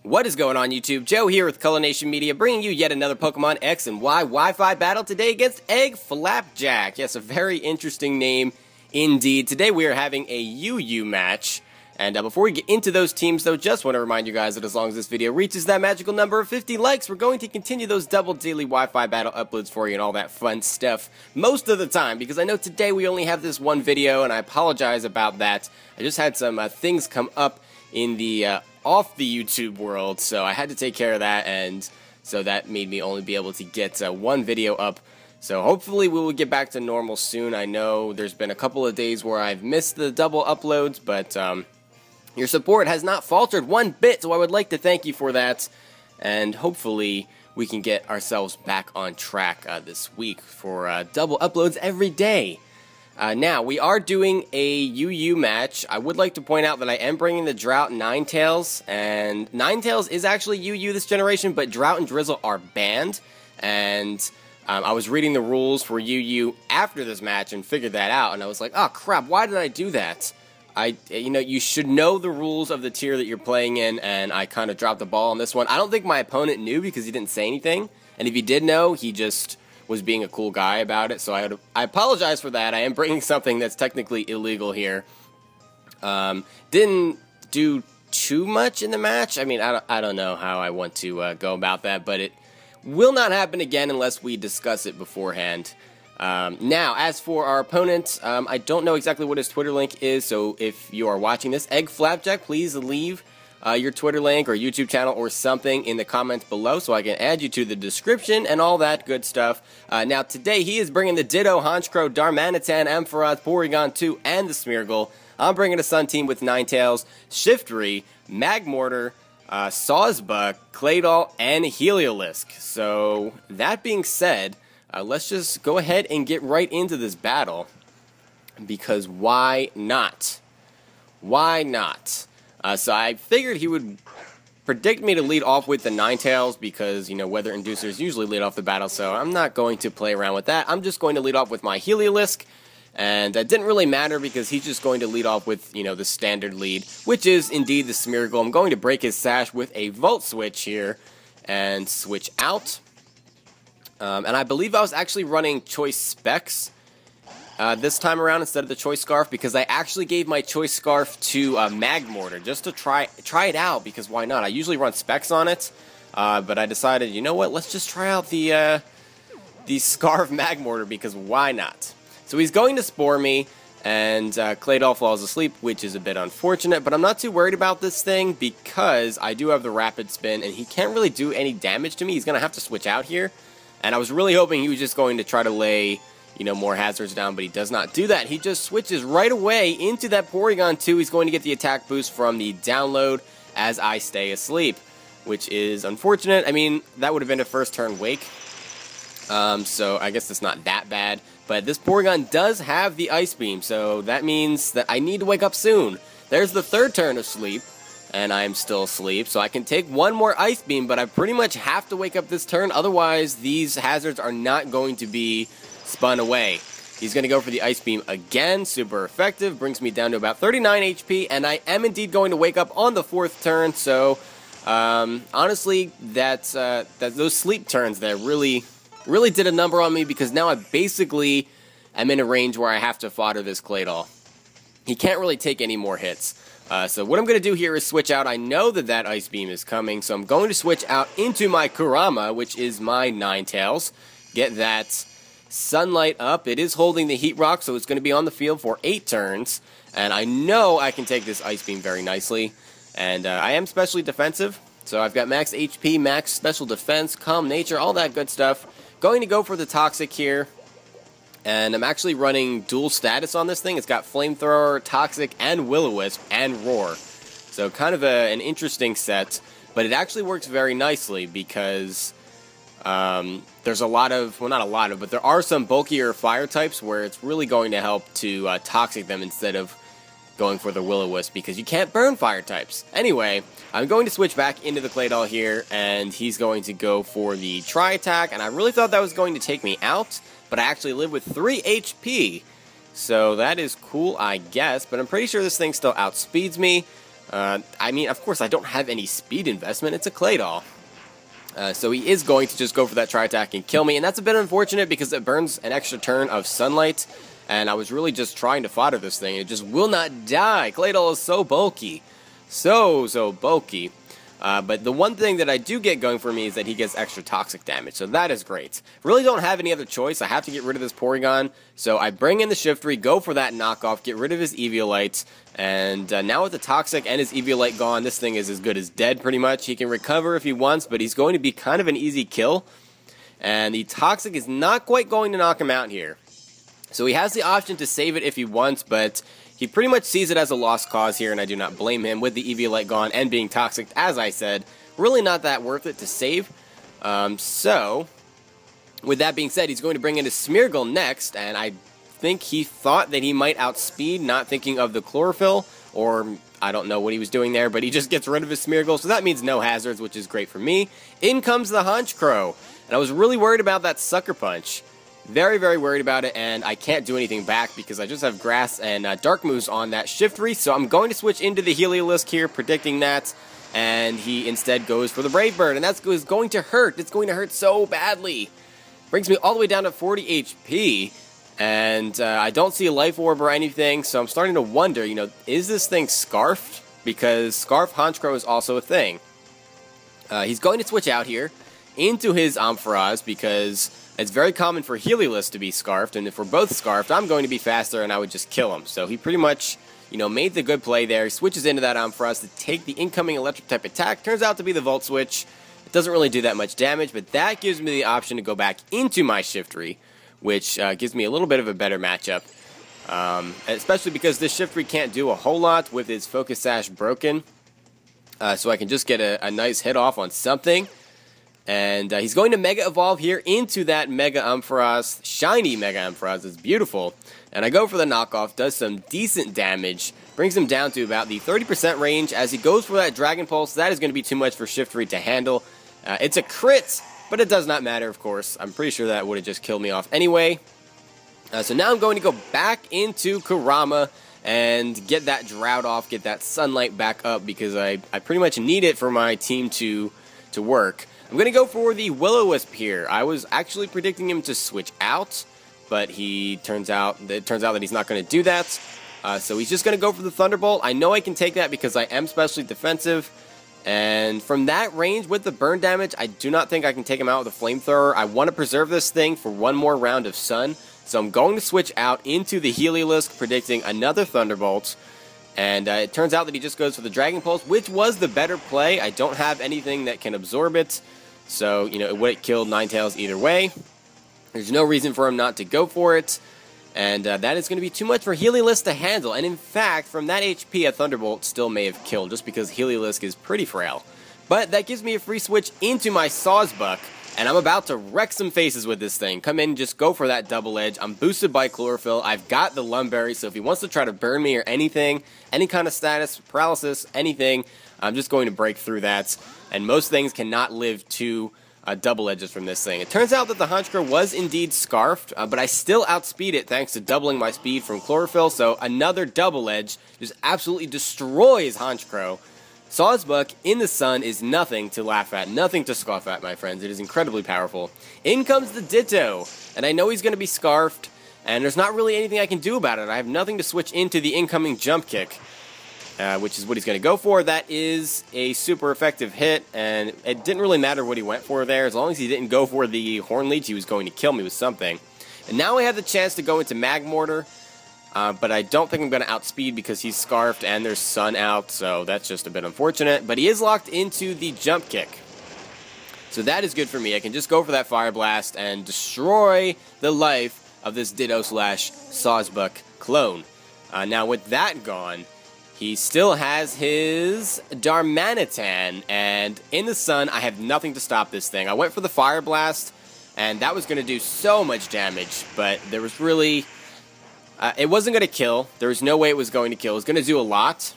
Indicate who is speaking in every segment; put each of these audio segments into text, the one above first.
Speaker 1: What is going on, YouTube? Joe here with Color Nation Media, bringing you yet another Pokemon X and Y Wi-Fi battle today against Egg Flapjack. Yes, a very interesting name indeed. Today we are having a UU match. And before we get into those teams, though, just want to remind you guys that as long as this video reaches that magical number of 50 likes, we're going to continue those double daily Wi-Fi battle uploads for you and all that fun stuff most of the time, because I know today we only have this one video, and I apologize about that. I just had some things come up in the off the YouTube world, so I had to take care of that, and so that made me only be able to get one video up. So hopefully we will get back to normal soon. I know there's been a couple of days where I've missed the double uploads, but your support has not faltered one bit, so I would like to thank you for that, and hopefully we can get ourselves back on track this week for double uploads every day. Now, we are doing a UU match. I would like to point out that I am bringing the Drought Ninetales, and Ninetales is actually UU this generation, but Drought and Drizzle are banned, and I was reading the rules for UU after this match and figured that out, and I was like, oh crap, why did I do that? You should know the rules of the tier that you're playing in, and I kind of dropped the ball on this one. I don't think my opponent knew because he didn't say anything, and if he did know, he just was being a cool guy about it, so I apologize for that. I am bringing something that's technically illegal here. Didn't do too much in the match. I mean, I don't know how I want to go about that, but it will not happen again unless we discuss it beforehand. Now, as for our opponent, I don't know exactly what his Twitter link is, so if you are watching this, Egg Flapjack, please leave your Twitter link or YouTube channel or something in the comments below so I can add you to the description and all that good stuff. Now, today he is bringing the Ditto, Honchkrow, Darmanitan, Ampharos, Porygon 2, and the Smeargle. I'm bringing a Sun team with Ninetales, Shiftry, Magmortar, Sawsbuck, Claydol, and Heliolisk. So, that being said, let's just go ahead and get right into this battle, because why not? Why not? So I figured he would predict me to lead off with the Ninetales because, you know, weather inducers usually lead off the battle, so I'm not going to play around with that. I'm just going to lead off with my Heliolisk, and that didn't really matter because he's just going to lead off with, you know, the standard lead, which is indeed the Smeargle. I'm going to break his sash with a Volt Switch here and switch out. And I believe I was actually running Choice Specs this time around instead of the Choice Scarf, because I actually gave my Choice Scarf to Magmortar just to try it out, because why not? I usually run Specs on it, but I decided, you know what, let's just try out the Scarf Magmortar, because why not? So he's going to Spore me, and Claydol falls asleep, which is a bit unfortunate, but I'm not too worried about this thing because I do have the Rapid Spin, and he can't really do any damage to me. He's going to have to switch out here. And I was really hoping he was just going to try to lay, you know, more hazards down, but he does not do that. He just switches right away into that Porygon 2. He's going to get the attack boost from the download as I stay asleep, which is unfortunate. I mean, that would have been a first turn wake, so I guess it's not that bad. But this Porygon does have the Ice Beam, so that means that I need to wake up soon. There's the third turn of sleep, and I'm still asleep, so I can take one more Ice Beam, but I pretty much have to wake up this turn, otherwise these hazards are not going to be spun away. He's going to go for the Ice Beam again, super effective, brings me down to about 39 HP, and I am indeed going to wake up on the fourth turn, so honestly, those sleep turns there really did a number on me, because now I basically am in a range where I have to fodder this Claydol. He can't really take any more hits. So what I'm going to do here is switch out. I know that Ice Beam is coming, so I'm going to switch out into my Kurama, which is my Ninetales. Get that Sunlight up. It is holding the Heat Rock, so it's going to be on the field for 8 turns. And I know I can take this Ice Beam very nicely. And I am specially defensive, so I've got max HP, max special defense, calm nature, all that good stuff. Going to go for the Toxic here. And I'm actually running dual status on this thing. It's got Flamethrower, Toxic, and Will-O-Wisp, and Roar. So kind of an interesting set, but it actually works very nicely because there's a lot of, well, not a lot of, but there are some bulkier fire types where it's really going to help to Toxic them instead of going for the Will-O-Wisp, because you can't burn fire types. Anyway, I'm going to switch back into the Claydol here, and he's going to go for the Tri-Attack, and I really thought that was going to take me out, but I actually live with 3 HP, so that is cool, I guess, but I'm pretty sure this thing still outspeeds me, I mean, of course, I don't have any speed investment. It's a clay doll. So he is going to just go for that tri-attack and kill me, and that's a bit unfortunate because it burns an extra turn of sunlight, and I was really just trying to fodder this thing. It just will not die. Clay doll is so bulky. So bulky. But the one thing that I do get going for me is that he gets extra toxic damage, so that is great. Really don't have any other choice. I have to get rid of this Porygon, so I bring in the Shiftry, go for that knockoff, get rid of his Eviolite, and now with the toxic and his Eviolite gone, this thing is as good as dead pretty much. He can recover if he wants, but he's going to be kind of an easy kill, and the toxic is not quite going to knock him out here. So he has the option to save it if he wants, but he pretty much sees it as a lost cause here, and I do not blame him with the Eviolite gone and being toxic, as I said. Really not that worth it to save. So, with that being said, he's going to bring in his Smeargle next, and I think he thought that he might outspeed, not thinking of the Chlorophyll, or I don't know what he was doing there, but he just gets rid of his Smeargle, so that means no hazards, which is great for me. In comes the Honchkrow, and I was really worried about that Sucker Punch. Very worried about it, and I can't do anything back because I just have Grass and Dark Moves on that Shiftry, so I'm going to switch into the Heliolisk here, predicting that, and he instead goes for the Brave Bird, and that's going to hurt. It's going to hurt so badly. Brings me all the way down to 40 HP, and I don't see a Life Orb or anything, so I'm starting to wonder, you know, is this thing Scarfed? Because Scarf Honchkrow is also a thing. He's going to switch out here into his Ampharos because it's very common for Heliolisk to be Scarfed, and if we're both Scarfed, I'm going to be faster and I would just kill him. So he pretty much, you know, made the good play there. He switches into that Ampharos to take the incoming electric type attack. Turns out to be the Volt Switch. It doesn't really do that much damage, but that gives me the option to go back into my Shiftry, which gives me a little bit of a better matchup. Especially because this Shiftry can't do a whole lot with its Focus Sash broken. So I can just get a nice hit off on something. And he's going to Mega Evolve here into that Mega Ampharos, shiny Mega Ampharos. It's beautiful. And I go for the knockoff, does some decent damage, brings him down to about the 30% range. As he goes for that Dragon Pulse, that is going to be too much for Shiftry to handle. It's a crit, but it does not matter, of course. I'm pretty sure that would have just killed me off anyway. So now I'm going to go back into Kurama and get that drought off, get that sunlight back up, because I pretty much need it for my team to work. I'm going to go for the Will-O-Wisp here. I was actually predicting him to switch out, but it turns out that he's not going to do that. So he's just going to go for the Thunderbolt. I know I can take that because I am specially defensive. And from that range with the burn damage, I do not think I can take him out with a Flamethrower. I want to preserve this thing for one more round of Sun. So I'm going to switch out into the Heliolisk, predicting another Thunderbolt. And it turns out that he just goes for the Dragon Pulse, which was the better play. I don't have anything that can absorb it. So, you know, it would have killed Ninetales either way. There's no reason for him not to go for it. And that is going to be too much for Heliolisk to handle. And in fact, from that HP, a Thunderbolt still may have killed, just because Heliolisk is pretty frail. But that gives me a free switch into my Sawsbuck. And I'm about to wreck some faces with this thing. Come in, just go for that double edge. I'm boosted by Chlorophyll. I've got the Lumberry, so if he wants to try to burn me or anything, any kind of status, paralysis, anything, I'm just going to break through that. And most things cannot live two double edges from this thing. It turns out that the Honchkrow was indeed Scarfed, but I still outspeed it thanks to doubling my speed from Chlorophyll, so another double edge just absolutely destroys Honchkrow. Sawsbuck in the sun is nothing to laugh at, nothing to scoff at, my friends. It is incredibly powerful. In comes the Ditto, and I know he's going to be Scarfed, and there's not really anything I can do about it. I have nothing to switch into the incoming Jump Kick, which is what he's going to go for. That is a super effective hit, and it didn't really matter what he went for there. As long as he didn't go for the Horn Leech, he was going to kill me with something. And now I have the chance to go into Magmortar. But I don't think I'm going to outspeed because he's Scarfed and there's Sun out, so that's just a bit unfortunate. But he is locked into the Jump Kick. So that is good for me. I can just go for that Fire Blast and destroy the life of this Ditto / Sawsbuck clone. Now with that gone, he still has his Darmanitan, and in the sun, I have nothing to stop this thing. I went for the Fire Blast, and that was going to do so much damage, but there was really... it wasn't going to kill. There was no way it was going to kill. It was going to do a lot.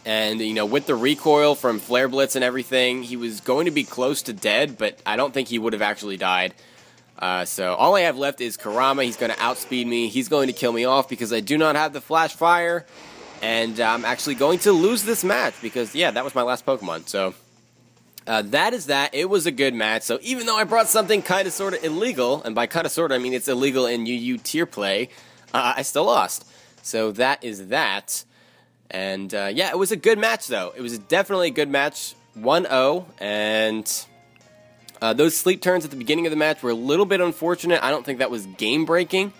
Speaker 1: And, you know, with the recoil from Flare Blitz and everything, he was going to be close to dead, but I don't think he would have actually died. So all I have left is Kurama. He's going to outspeed me. He's going to kill me off because I do not have the Flash Fire. And I'm actually going to lose this match because, yeah, that was my last Pokemon. So that is that. It was a good match. So even though I brought something kind of sort of illegal, and by kind of sort of I mean it's illegal in UU tier play, I still lost. So that is that. And yeah, it was a good match though. It was definitely a good match. 1-0, and those sleep turns at the beginning of the match were a little bit unfortunate. I don't think that was game breaking.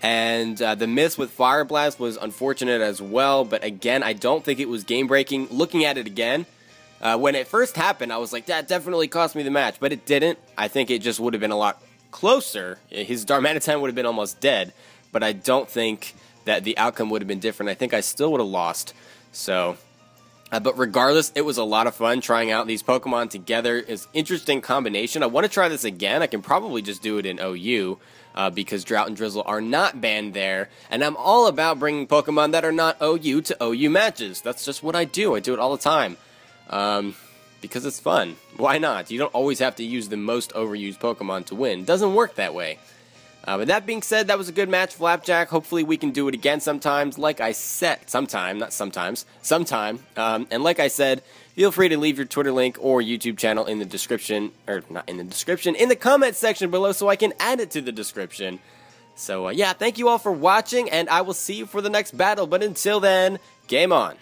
Speaker 1: And the miss with Fire Blast was unfortunate as well, but again, I don't think it was game-breaking. Looking at it again, when it first happened, I was like, that definitely cost me the match, but it didn't. I think it just would have been a lot closer. His Darmanitan would have been almost dead, but I don't think that the outcome would have been different. I think I still would have lost. So, but regardless, it was a lot of fun trying out these Pokemon together. It's an interesting combination. I want to try this again. I can probably just do it in OU. Because Drought and Drizzle are not banned there, and I'm all about bringing Pokemon that are not OU to OU matches. That's just what I do. I do it all the time, because it's fun. Why not? You don't always have to use the most overused Pokemon to win. It doesn't work that way. But that being said, that was a good match, Flapjack. Hopefully we can do it again sometimes. Like I said, sometime. And like I said, feel free to leave your Twitter link or YouTube channel in the description, or not in the description, in the comment section below so I can add it to the description. So yeah, thank you all for watching, and I will see you for the next battle. But until then, game on.